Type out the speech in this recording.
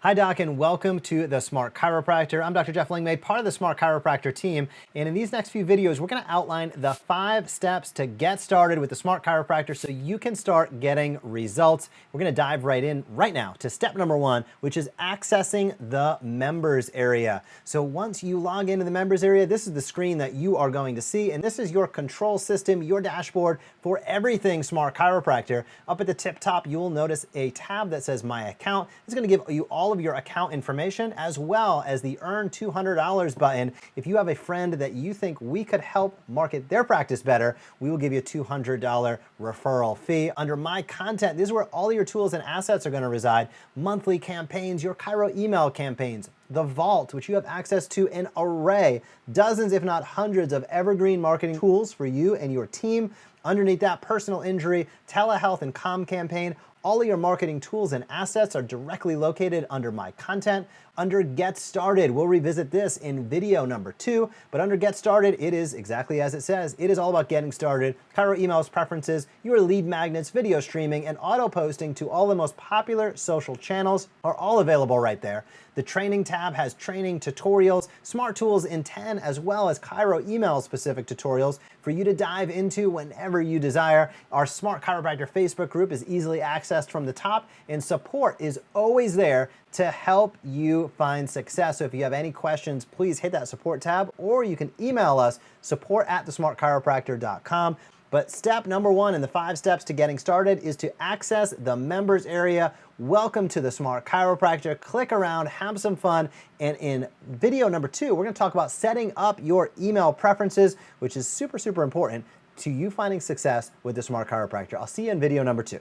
Hi Doc, and welcome to the Smart Chiropractor. I'm Dr. Jeff Langmaid, part of the Smart Chiropractor team. And in these next few videos, we're gonna outline the 5 steps to get started with the Smart Chiropractor so you can start getting results. We're gonna dive right in right now to step number 1, which is accessing the members area. So once you log into the members area, this is the screen that you are going to see, and this is your control system, your dashboard for everything Smart Chiropractor. Up at the tip top, you will notice a tab that says My Account. It's gonna give you all of your account information as well as the Earn $200 button. If you have a friend that you think we could help market their practice better, we will give you a $200 referral fee. Under My Content, this is where all your tools and assets are going to reside. Monthly campaigns, your Chiro email campaigns, the Vault, which you have access to an array, dozens if not hundreds of evergreen marketing tools for you and your team. Underneath that, personal injury, telehealth and comm campaign. All of your marketing tools and assets are directly located under My Content. Under Get Started, we'll revisit this in video number 2, but under Get Started, it is exactly as it says. It is all about getting started. Chiro emails, preferences, your lead magnets, video streaming, and auto posting to all the most popular social channels are all available right there. The Training tab has training tutorials, smart tools in 10, as well as Chiro email specific tutorials for you to dive into whenever you desire. Our Smart Chiropractor Facebook group is easily accessed from the top, and support is always there to help you find success. So if you have any questions, please hit that support tab, or you can email us, support@thesmartchiropractor.com. But step number 1 in the 5 steps to getting started is to access the members area. Welcome to the Smart Chiropractor. Click around, have some fun. And in video number 2, we're gonna talk about setting up your email preferences, which is super, super important to you finding success with the Smart Chiropractor. I'll see you in video number 2.